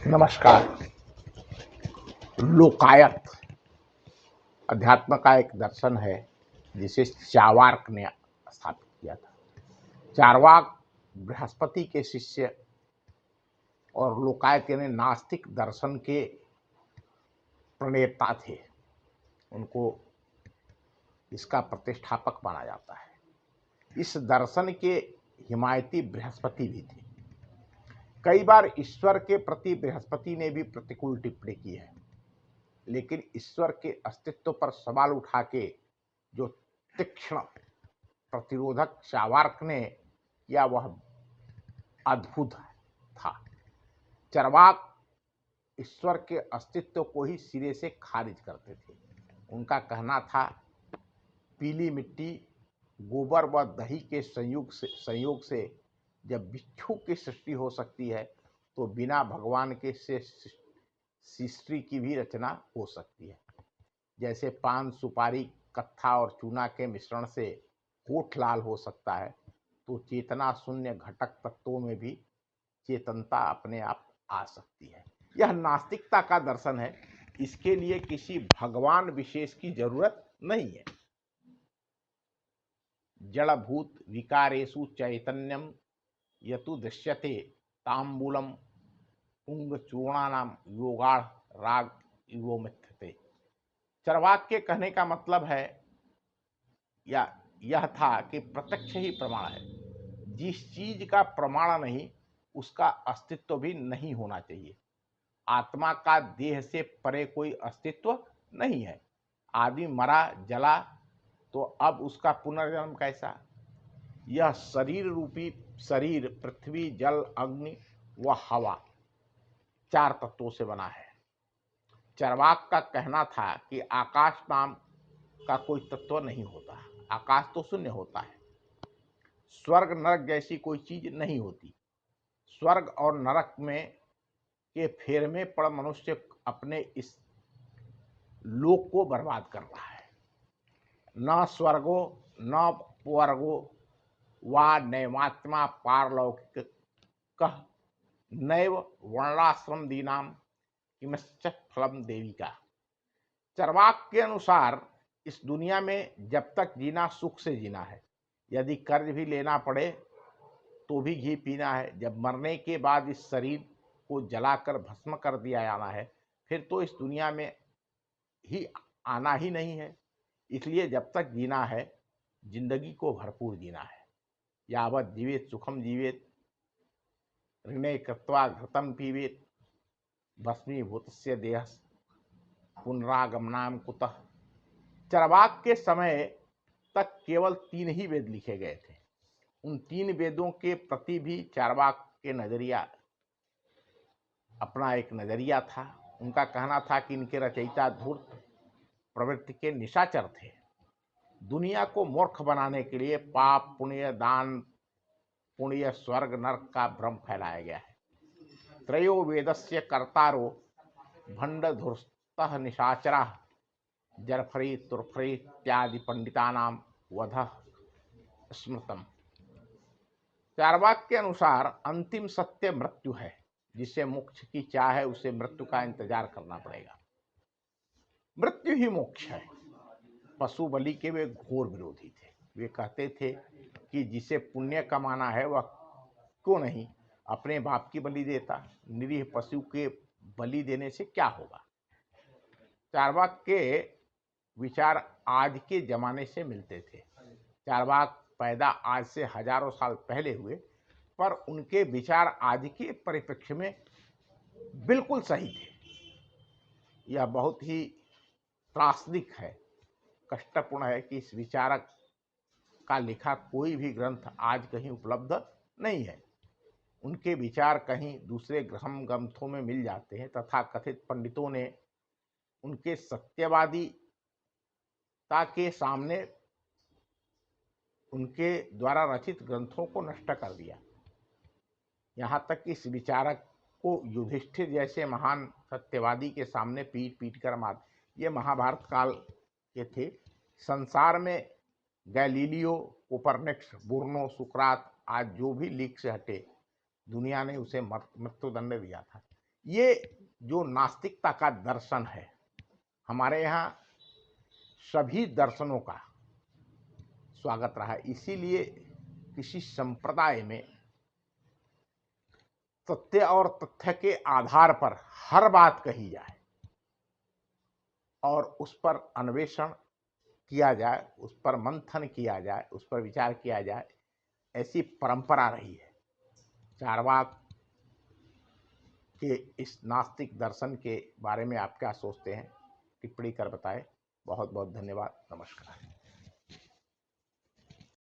नमस्कार। लोकायत अध्यात्म का एक दर्शन है जिसे चार्वाक ने स्थापित किया था। चार्वाक बृहस्पति के शिष्य और लोकायत यानी नास्तिक दर्शन के प्रणेता थे। उनको इसका प्रतिष्ठापक माना जाता है। इस दर्शन के हिमायती बृहस्पति भी थे। कई बार ईश्वर के प्रति बृहस्पति ने भी प्रतिकूल टिप्पणी की है, लेकिन ईश्वर के अस्तित्व पर सवाल उठा के जो तीक्ष्ण प्रतिरोधक चार्वाक ने किया वह अद्भुत था। चार्वाक ईश्वर के अस्तित्व को ही सिरे से खारिज करते थे। उनका कहना था पीली मिट्टी, गोबर व दही के संयोग से जब बिच्छू की सृष्टि हो सकती है तो बिना भगवान के से सृष्टि की भी रचना हो सकती है। जैसे पान, सुपारी, कत्था और चूना के मिश्रण से होठ लाल हो सकता है, तो चेतना शून्य घटक तत्वों में भी चेतनता अपने आप आ सकती है। यह नास्तिकता का दर्शन है। इसके लिए किसी भगवान विशेष की जरूरत नहीं है। जड़भूत विकारेषु चैतन्यम यतु दृश्यते तांबूलम पुंगचूर्णानाम योगाढ़ राग युवो मिथ्यते। चार्वाक के कहने का मतलब है या यह था कि प्रत्यक्ष ही प्रमाण है। जिस चीज का प्रमाण नहीं उसका अस्तित्व भी नहीं होना चाहिए। आत्मा का देह से परे कोई अस्तित्व नहीं है। आदमी मरा जला तो अब उसका पुनर्जन्म कैसा? यह शरीर रूपी शरीर पृथ्वी, जल, अग्नि व हवा 4 तत्वों से बना है। चार्वाक का कहना था कि आकाश नाम का कोई तत्व नहीं होता। आकाश तो शून्य होता है। स्वर्ग नरक जैसी कोई चीज नहीं होती। स्वर्ग और नरक में के फेर में पड़ मनुष्य अपने इस लोक को बर्बाद कर रहा है। न स्वर्गो न पुवर्गो वा नैवात्मा पारलौकिक कह नैव वर्णाश्रम दीनाम किमश्च फलम देविका। चार्वाक के अनुसार इस दुनिया में जब तक जीना सुख से जीना है। यदि कर्ज भी लेना पड़े तो भी घी पीना है। जब मरने के बाद इस शरीर को जलाकर भस्म कर दिया जाना है, फिर तो इस दुनिया में ही आना ही नहीं है। इसलिए जब तक जीना है जिंदगी को भरपूर जीना है। यावत जीवेत सुखम जीवेत ऋणे कृत्वा घृतम पीवेत भस्मीभूतस्य देह पुनरागमनाम कुतः। चार्वाक के समय तक केवल 3 ही वेद लिखे गए थे। उन 3 वेदों के प्रति भी चार्वाक के नजरिया अपना एक नजरिया था। उनका कहना था कि इनके रचयिता धूर्त प्रवृत्ति के निशाचर थे। दुनिया को मूर्ख बनाने के लिए पाप, पुण्य, दान, पुण्य, स्वर्ग, नरक का भ्रम फैलाया गया है। त्रयो वेदस्य कर्तारो भंड धूर्तः निशाचरा जरफरी तुरफरी इत्यादि पंडितानाम वधः स्मृतम। चार्वाक के अनुसार अंतिम सत्य मृत्यु है। जिसे मोक्ष की चाह है उसे मृत्यु का इंतजार करना पड़ेगा। मृत्यु ही मोक्ष है। पशु बलि के वे घोर विरोधी थे। वे कहते थे कि जिसे पुण्य कमाना है वह क्यों नहीं अपने बाप की बलि देता। निरीह पशु के बलि देने से क्या होगा? चार्वाक के विचार आज के जमाने से मिलते थे। चार्वाक पैदा आज से हजारों साल पहले हुए, पर उनके विचार आज के परिप्रेक्ष्य में बिल्कुल सही थे। यह बहुत ही त्रासदिक है, कष्टपूर्ण है कि इस विचारक का लिखा कोई भी ग्रंथ आज कहीं उपलब्ध नहीं है। उनके विचार कहीं दूसरे ग्रंथों में मिल जाते हैं। तथा कथित पंडितों ने उनके सत्यवादीता के सामने उनके द्वारा रचित ग्रंथों को नष्ट कर दिया। यहाँ तक कि इस विचारक को युधिष्ठिर जैसे महान सत्यवादी के सामने पीट पीट कर मार। ये महाभारत काल के थे। संसार में गैलीलियो, कोपरनिकस, बुर्नो, सुकरात आज जो भी लीक से हटे, दुनिया ने उसे मृत्युदंड दिया था। ये जो नास्तिकता का दर्शन है, हमारे यहाँ सभी दर्शनों का स्वागत रहा है। इसीलिए किसी संप्रदाय में तथ्य और तथ्य के आधार पर हर बात कही जाए और उस पर अन्वेषण किया जाए, उस पर मंथन किया जाए, उस पर विचार किया जाए, ऐसी परंपरा रही है। चारवाक के इस नास्तिक दर्शन के बारे में आप क्या सोचते हैं? टिप्पणी कर बताएं। बहुत बहुत धन्यवाद। नमस्कार।